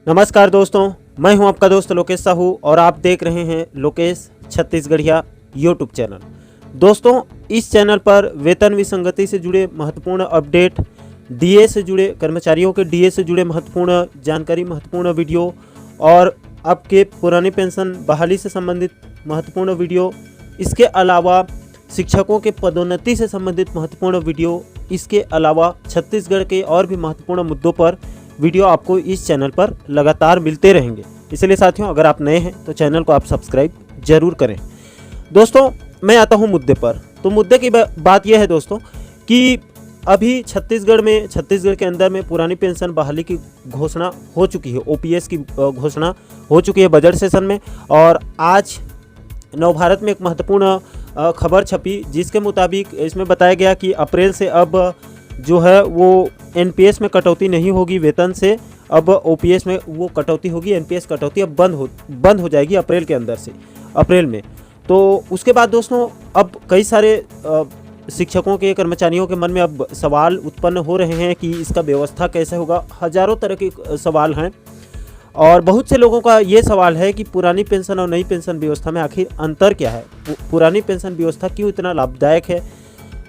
नमस्कार दोस्तों, मैं हूं आपका दोस्त लोकेश साहू और आप देख रहे हैं लोकेश छत्तीसगढ़िया यूट्यूब चैनल। दोस्तों, इस चैनल पर वेतन विसंगति से जुड़े महत्वपूर्ण अपडेट, डीए से जुड़े कर्मचारियों के डीए से जुड़े महत्वपूर्ण जानकारी, महत्वपूर्ण वीडियो और आपके पुरानी पेंशन बहाली से संबंधित महत्वपूर्ण वीडियो, इसके अलावा शिक्षकों के पदोन्नति से संबंधित महत्वपूर्ण वीडियो, इसके अलावा छत्तीसगढ़ के और भी महत्वपूर्ण मुद्दों पर वीडियो आपको इस चैनल पर लगातार मिलते रहेंगे। इसलिए साथियों, अगर आप नए हैं तो चैनल को आप सब्सक्राइब जरूर करें। दोस्तों, मैं आता हूं मुद्दे पर। तो मुद्दे की बात यह है दोस्तों कि अभी छत्तीसगढ़ के अंदर में पुरानी पेंशन बहाली की घोषणा हो चुकी है। ओपीएस की घोषणा हो चुकी है बजट सेशन में। और आज नवभारत में एक महत्वपूर्ण खबर छपी, जिसके मुताबिक इसमें बताया गया कि अप्रैल से अब जो है वो एनपीएस में कटौती नहीं होगी वेतन से, अब ओपीएस में वो कटौती होगी। एनपीएस कटौती अब बंद हो जाएगी अप्रैल के अंदर से, अप्रैल में। तो उसके बाद दोस्तों अब कई सारे शिक्षकों के, कर्मचारियों के मन में अब सवाल उत्पन्न हो रहे हैं कि इसका व्यवस्था कैसे होगा। हजारों तरह के सवाल हैं और बहुत से लोगों का ये सवाल है कि पुरानी पेंशन और नई पेंशन व्यवस्था में आखिर अंतर क्या है, पुरानी पेंशन व्यवस्था क्यों इतना लाभदायक है।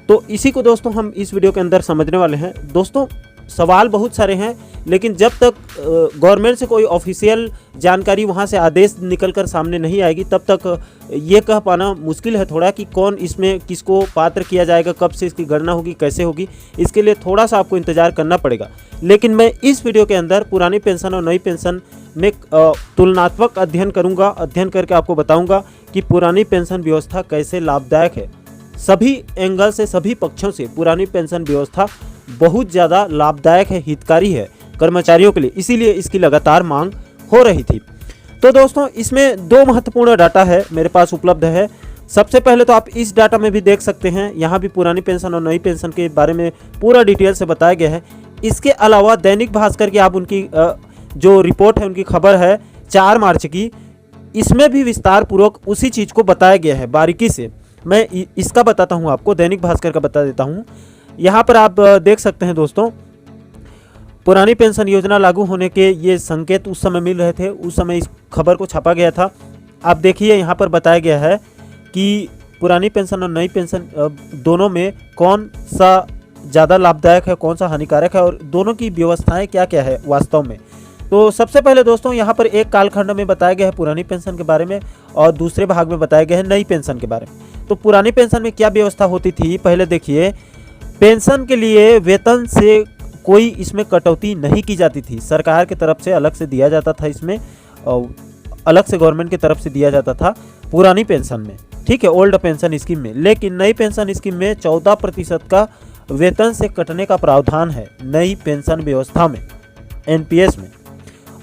तो इसी को दोस्तों हम इस वीडियो के अंदर समझने वाले हैं। दोस्तों, सवाल बहुत सारे हैं, लेकिन जब तक गवर्नमेंट से कोई ऑफिशियल जानकारी, वहां से आदेश निकलकर सामने नहीं आएगी, तब तक ये कह पाना मुश्किल है थोड़ा कि कौन इसमें किसको पात्र किया जाएगा, कब से इसकी गणना होगी, कैसे होगी। इसके लिए थोड़ा सा आपको इंतजार करना पड़ेगा। लेकिन मैं इस वीडियो के अंदर पुरानी पेंशन और नई पेंशन में तुलनात्मक अध्ययन करूँगा। अध्ययन करके आपको बताऊँगा कि पुरानी पेंशन व्यवस्था कैसे लाभदायक है। सभी एंगल से, सभी पक्षों से पुरानी पेंशन व्यवस्था बहुत ज़्यादा लाभदायक है, हितकारी है कर्मचारियों के लिए, इसीलिए इसकी लगातार मांग हो रही थी। तो दोस्तों, इसमें दो महत्वपूर्ण डाटा है मेरे पास उपलब्ध है। सबसे पहले तो आप इस डाटा में भी देख सकते हैं, यहाँ भी पुरानी पेंशन और नई पेंशन के बारे में पूरा डिटेल से बताया गया है। इसके अलावा दैनिक भास्कर की आप उनकी जो रिपोर्ट है, उनकी खबर है 4 मार्च की, इसमें भी विस्तार पूर्वक उसी चीज़ को बताया गया है बारीकी से। मैं इसका बताता हूं आपको, दैनिक भास्कर का बता देता हूं। यहां पर आप देख सकते हैं दोस्तों, पुरानी पेंशन योजना लागू होने के ये संकेत उस समय मिल रहे थे, उस समय इस खबर को छापा गया था। आप देखिए, यहां पर बताया गया है कि पुरानी पेंशन और नई पेंशन दोनों में कौन सा ज़्यादा लाभदायक है, कौन सा हानिकारक है और दोनों की व्यवस्थाएं क्या क्या है वास्तव में। तो सबसे पहले दोस्तों, यहाँ पर एक कालखंड में बताया गया है पुरानी पेंशन के बारे में और दूसरे भाग में बताया गया है नई पेंशन के बारे में। तो पुरानी पेंशन में क्या व्यवस्था होती थी, पहले देखिए। पेंशन के लिए वेतन से कोई इसमें कटौती नहीं की जाती थी, सरकार की तरफ से अलग से दिया जाता था, इसमें अलग से गवर्नमेंट की तरफ से दिया जाता था पुरानी पेंशन में, ठीक है, ओल्ड पेंशन स्कीम में। लेकिन नई पेंशन स्कीम में 14% का वेतन से कटने का प्रावधान है नई पेंशन व्यवस्था में, एनपीएस में।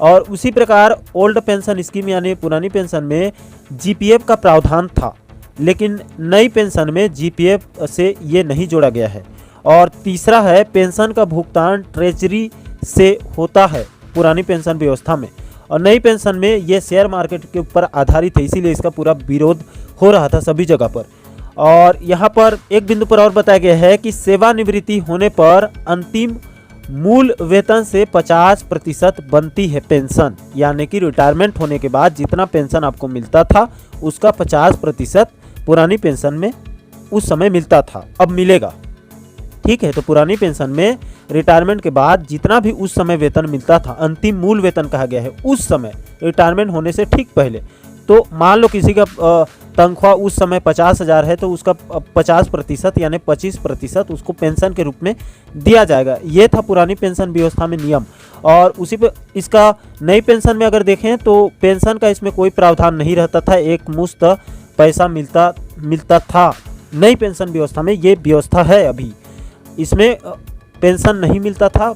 और उसी प्रकार ओल्ड पेंशन स्कीम यानी पुरानी पेंशन में जीपीएफ का प्रावधान था, लेकिन नई पेंशन में जीपीएफ से ये नहीं जोड़ा गया है। और तीसरा है, पेंशन का भुगतान ट्रेजरी से होता है पुरानी पेंशन व्यवस्था में, और नई पेंशन में ये शेयर मार्केट के ऊपर आधारित है, इसीलिए इसका पूरा विरोध हो रहा था सभी जगह पर। और यहाँ पर एक बिंदु पर और बताया गया है कि सेवानिवृत्ति होने पर अंतिम मूल वेतन से 50% बनती है पेंशन, यानी कि रिटायरमेंट होने के बाद जितना पेंशन आपको मिलता था उसका 50% पुरानी पेंशन में उस समय मिलता था, अब मिलेगा, ठीक है। तो पुरानी पेंशन में रिटायरमेंट के बाद जितना भी उस समय वेतन मिलता था, अंतिम मूल वेतन कहा गया है, उस समय रिटायरमेंट होने से ठीक पहले। तो मान लो किसी का तनख्वाह उस समय 50,000 है, तो उसका 50% यानी 25% उसको पेंशन के रूप में दिया जाएगा। ये था पुरानी पेंशन व्यवस्था में नियम। और उसी पे इसका नई पेंशन में अगर देखें तो पेंशन का इसमें कोई प्रावधान नहीं रहता था, एक मुश्त पैसा मिलता था। नई पेंशन व्यवस्था में ये व्यवस्था है, अभी इसमें पेंशन नहीं मिलता था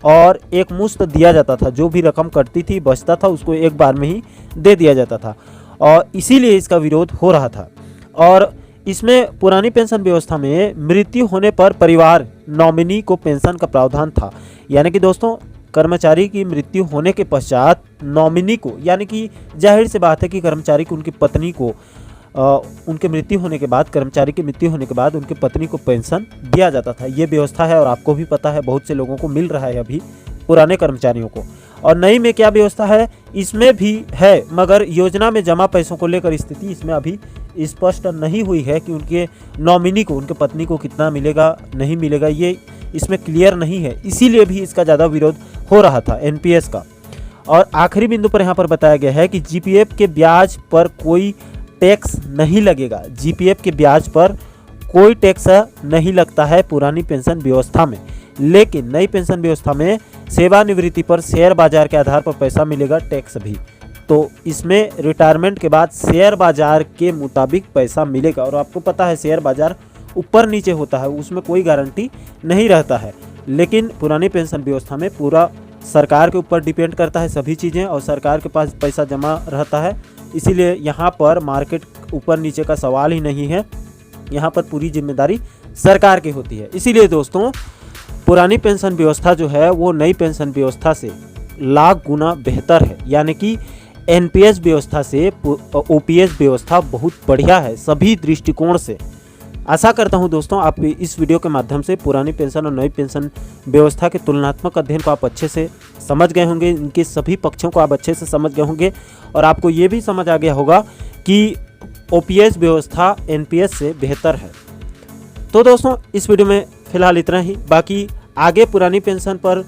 और एक मुश्त दिया जाता था, जो भी रकम कटती थी बचता था उसको एक बार में ही दे दिया जाता था, और इसीलिए इसका विरोध हो रहा था। और इसमें पुरानी पेंशन व्यवस्था में मृत्यु होने पर परिवार नॉमिनी को पेंशन का प्रावधान था, यानी कि दोस्तों कर्मचारी की मृत्यु होने के पश्चात नॉमिनी को, यानी कि जाहिर सी बात है कि कर्मचारी को, उनकी पत्नी को उनके मृत्यु होने के बाद, कर्मचारी की मृत्यु होने के बाद उनकी पत्नी को पेंशन दिया जाता था। ये व्यवस्था है और आपको भी पता है, बहुत से लोगों को मिल रहा है अभी, पुराने कर्मचारियों को। और नई में क्या व्यवस्था है इसमें भी है, मगर योजना में जमा पैसों को लेकर स्थिति इसमें अभी स्पष्ट नहीं हुई है कि उनके नॉमिनी को, उनके पत्नी को कितना मिलेगा नहीं मिलेगा, ये इसमें क्लियर नहीं है। इसीलिए भी इसका ज़्यादा विरोध हो रहा था एनपीएस का। और आखिरी बिंदु पर यहाँ पर बताया गया है कि जीपीएफ के ब्याज पर कोई टैक्स नहीं लगेगा। जीपीएफ के ब्याज पर कोई टैक्स नहीं लगता है पुरानी पेंशन व्यवस्था में, लेकिन नई पेंशन व्यवस्था में सेवानिवृत्ति पर शेयर बाजार के आधार पर पैसा मिलेगा, टैक्स भी। तो इसमें रिटायरमेंट के बाद शेयर बाजार के मुताबिक पैसा मिलेगा। और आपको पता है शेयर बाजार ऊपर नीचे होता है, उसमें कोई गारंटी नहीं रहता है, लेकिन पुरानी पेंशन व्यवस्था में पूरा सरकार के ऊपर डिपेंड करता है सभी चीज़ें, और सरकार के पास पैसा जमा रहता है। इसीलिए यहाँ पर मार्केट ऊपर नीचे का सवाल ही नहीं है, यहाँ पर पूरी जिम्मेदारी सरकार की होती है। इसीलिए दोस्तों पुरानी पेंशन व्यवस्था जो है वो नई पेंशन व्यवस्था से लाख गुना बेहतर है, यानी कि एनपीएस व्यवस्था से ओपीएस व्यवस्था बहुत बढ़िया है सभी दृष्टिकोण से। आशा करता हूं दोस्तों आप इस वीडियो के माध्यम से पुरानी पेंशन और नई पेंशन व्यवस्था के तुलनात्मक अध्ययन को आप अच्छे से समझ गए होंगे, इनके सभी पक्षों को आप अच्छे से समझ गए होंगे, और आपको ये भी समझ आ गया होगा कि ओपीएस व्यवस्था एनपीएस से बेहतर है। तो दोस्तों इस वीडियो में फ़िलहाल इतना ही। बाकी आगे पुरानी पेंशन पर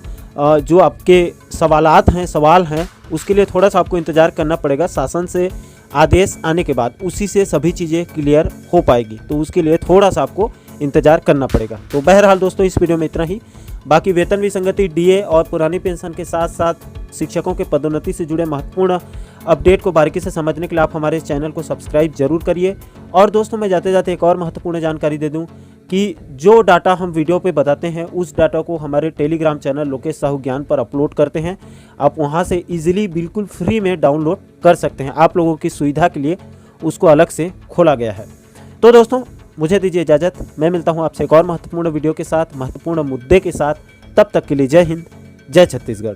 जो आपके सवाल हैं उसके लिए थोड़ा सा आपको इंतज़ार करना पड़ेगा। शासन से आदेश आने के बाद उसी से सभी चीज़ें क्लियर हो पाएगी, तो उसके लिए थोड़ा सा आपको इंतज़ार करना पड़ेगा। तो बहरहाल दोस्तों इस वीडियो में इतना ही। बाकी वेतन विसंगति, डीए और पुरानी पेंशन के साथ साथ शिक्षकों के पदोन्नति से जुड़े महत्वपूर्ण अपडेट को बारीकी से समझने के लिए आप हमारे चैनल को सब्सक्राइब जरूर करिए। और दोस्तों मैं जाते जाते एक और महत्वपूर्ण जानकारी दे दूं कि जो डाटा हम वीडियो पे बताते हैं उस डाटा को हमारे टेलीग्राम चैनल लोकेश साहू ज्ञान पर अपलोड करते हैं। आप वहां से इजीली बिल्कुल फ्री में डाउनलोड कर सकते हैं, आप लोगों की सुविधा के लिए उसको अलग से खोला गया है। तो दोस्तों मुझे दीजिए इजाज़त, मैं मिलता हूं आपसे एक और महत्वपूर्ण वीडियो के साथ, महत्वपूर्ण मुद्दे के साथ। तब तक के लिए जय हिंद, जय छत्तीसगढ़।